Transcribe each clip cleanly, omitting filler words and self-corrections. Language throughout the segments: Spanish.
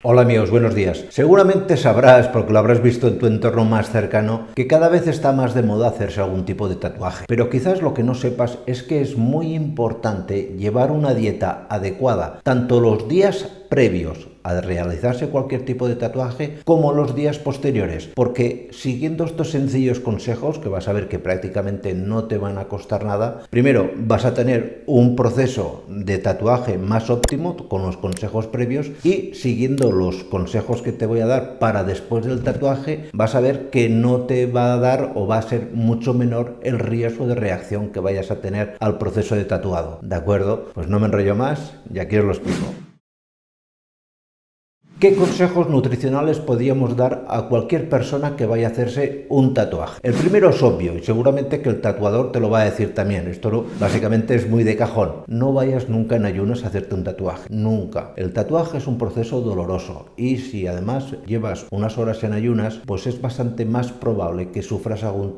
Hola amigos, buenos días. Seguramente sabrás, porque lo habrás visto en tu entorno más cercano, que cada vez está más de moda hacerse algún tipo de tatuaje. Pero quizás lo que no sepas es que es muy importante llevar una dieta adecuada, tanto los días previos a realizarse cualquier tipo de tatuaje como los días posteriores, porque siguiendo estos sencillos consejos, que vas a ver que prácticamente no te van a costar nada, primero vas a tener un proceso de tatuaje más óptimo con los consejos previos, y siguiendo los consejos que te voy a dar para después del tatuaje vas a ver que no te va a dar o va a ser mucho menor el riesgo de reacción que vayas a tener al proceso de tatuado. ¿De acuerdo? Pues no me enrollo más y aquí os lo explico. ¿Qué consejos nutricionales podríamos dar a cualquier persona que vaya a hacerse un tatuaje? El primero es obvio y seguramente que el tatuador te lo va a decir también. Esto básicamente es muy de cajón. No vayas nunca en ayunas a hacerte un tatuaje. Nunca. El tatuaje es un proceso doloroso y si además llevas unas horas en ayunas, pues es bastante más probable que sufras algún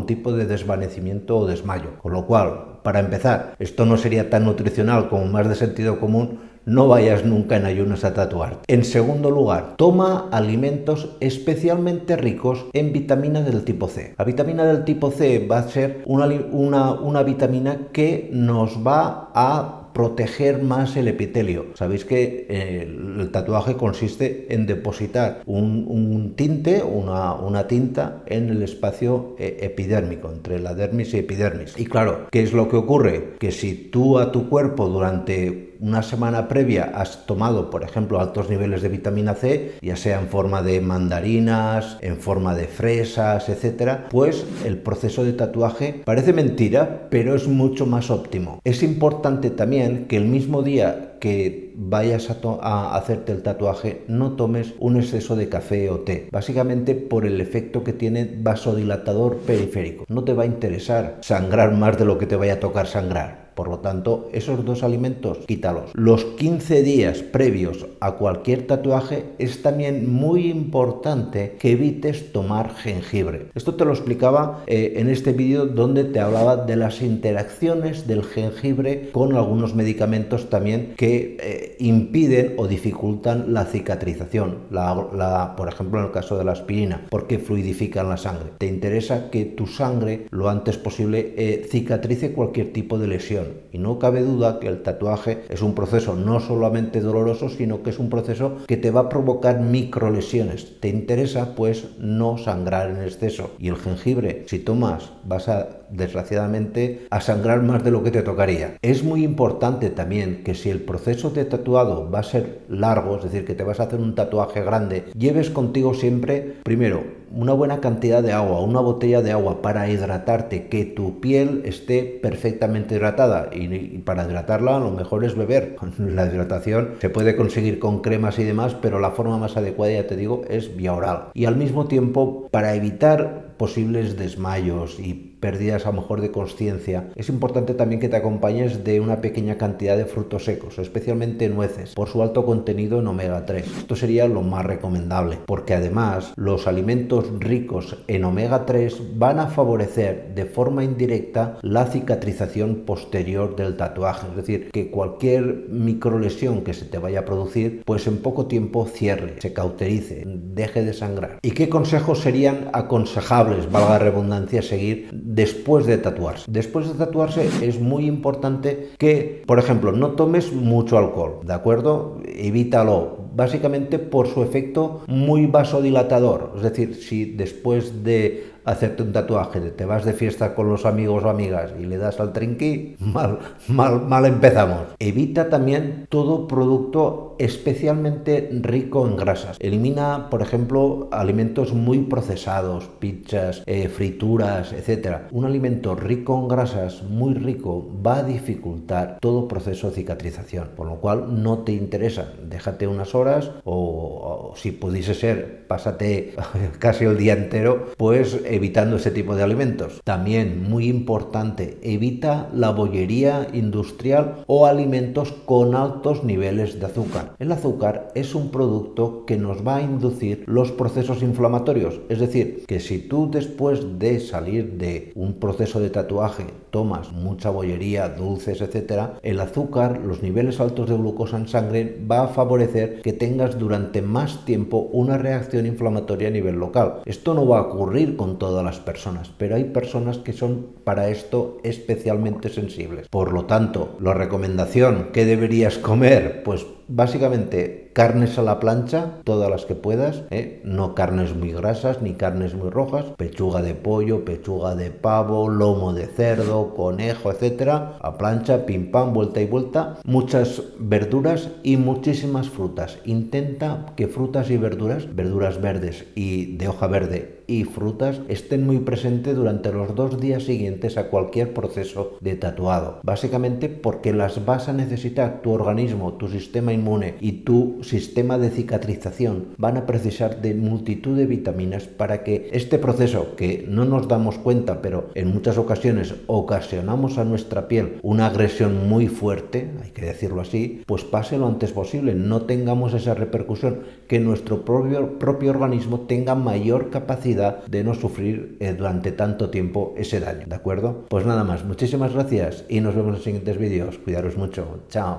tipo de desvanecimiento o desmayo. Con lo cual, para empezar, esto no sería tan nutricional como más de sentido común. No vayas nunca en ayunas a tatuarte. En segundo lugar, toma alimentos especialmente ricos en vitamina del tipo C. La vitamina del tipo C va a ser una vitamina que nos va a proteger más el epitelio. Sabéis que el tatuaje consiste en depositar un tinte, una tinta en el espacio epidérmico, entre la dermis y epidermis. Y claro, ¿qué es lo que ocurre? Que si tú a tu cuerpo durante una semana previa has tomado, por ejemplo, altos niveles de vitamina C, ya sea en forma de mandarinas, en forma de fresas, etcétera, pues el proceso de tatuaje parece mentira, pero es mucho más óptimo. Es importante también que el mismo día que vayas a hacerte el tatuaje no tomes un exceso de café o té, básicamente por el efecto que tiene vasodilatador periférico. No te va a interesar sangrar más de lo que te vaya a tocar sangrar. Por lo tanto, esos dos alimentos, quítalos. Los 15 días previos a cualquier tatuaje es también muy importante que evites tomar jengibre. Esto te lo explicaba en este vídeo donde te hablaba de las interacciones del jengibre con algunos medicamentos también que impiden o dificultan la cicatrización. Por ejemplo, en el caso de la aspirina, porque fluidifican la sangre. Te interesa que tu sangre lo antes posible cicatrice cualquier tipo de lesión. Y no cabe duda que el tatuaje es un proceso no solamente doloroso, sino que es un proceso que te va a provocar microlesiones. Te interesa pues no sangrar en exceso. Y el jengibre, si tomas, vas desgraciadamente a sangrar más de lo que te tocaría. Es muy importante también que si el proceso de tatuado va a ser largo, es decir, que te vas a hacer un tatuaje grande, lleves contigo siempre, primero, una buena cantidad de agua, una botella de agua para hidratarte, que tu piel esté perfectamente hidratada, y para hidratarla lo mejor es beber. La hidratación se puede conseguir con cremas y demás, pero la forma más adecuada, ya te digo, es vía oral. Y al mismo tiempo, para evitar posibles desmayos y pérdidas a lo mejor de consciencia, es importante también que te acompañes de una pequeña cantidad de frutos secos, especialmente nueces, por su alto contenido en omega 3. Esto sería lo más recomendable, porque además los alimentos ricos en omega 3 van a favorecer de forma indirecta la cicatrización posterior del tatuaje, es decir, que cualquier microlesión que se te vaya a producir, pues en poco tiempo cierre, se cauterice, deje de sangrar. ¿Y qué consejos serían aconsejables, valga la redundancia, seguir después de tatuarse? Después de tatuarse es muy importante que, por ejemplo, no tomes mucho alcohol, ¿de acuerdo? Evítalo, básicamente por su efecto muy vasodilatador. Es decir, si después de hacerte un tatuaje te vas de fiesta con los amigos o amigas y le das al trinqui, mal empezamos. Evita también todo producto especialmente rico en grasas. Elimina, por ejemplo, alimentos muy procesados, pizzas, frituras, etc. Un alimento rico en grasas, muy rico, va a dificultar todo proceso de cicatrización, por lo cual no te interesa. Déjate unas horas o si pudiese ser, pásate casi el día entero, pues evitando ese tipo de alimentos. También, muy importante, evita la bollería industrial o alimentos con altos niveles de azúcar. El azúcar es un producto que nos va a inducir los procesos inflamatorios, es decir, que si tú después de salir de un proceso de tatuaje tomas mucha bollería, dulces, etcétera, el azúcar, los niveles altos de glucosa en sangre va a favorecer que tengas durante más tiempo una reacción inflamatoria a nivel local. Esto no va a ocurrir con todas las personas, pero hay personas que son para esto especialmente sensibles. Por lo tanto, la recomendación, ¿qué deberías comer? Pues básicamente carnes a la plancha, todas las que puedas, no carnes muy grasas ni carnes muy rojas, pechuga de pollo, pechuga de pavo, lomo de cerdo, conejo, etcétera, a plancha, pim pam, vuelta y vuelta, muchas verduras y muchísimas frutas. Intenta que frutas y verduras, verduras verdes y de hoja verde y frutas estén muy presentes durante los 2 días siguientes a cualquier proceso de tatuado. Básicamente porque las vas a necesitar. Tu organismo, tu sistema inmune y tu sistema de cicatrización van a precisar de multitud de vitaminas para que este proceso, que no nos damos cuenta, pero en muchas ocasiones ocasionamos a nuestra piel una agresión muy fuerte, hay que decirlo así, pues pase lo antes posible, no tengamos esa repercusión, que nuestro propio organismo tenga mayor capacidad de no sufrir durante tanto tiempo ese daño, ¿de acuerdo? Pues nada más, muchísimas gracias y nos vemos en los siguientes vídeos. Cuidaros mucho, chao.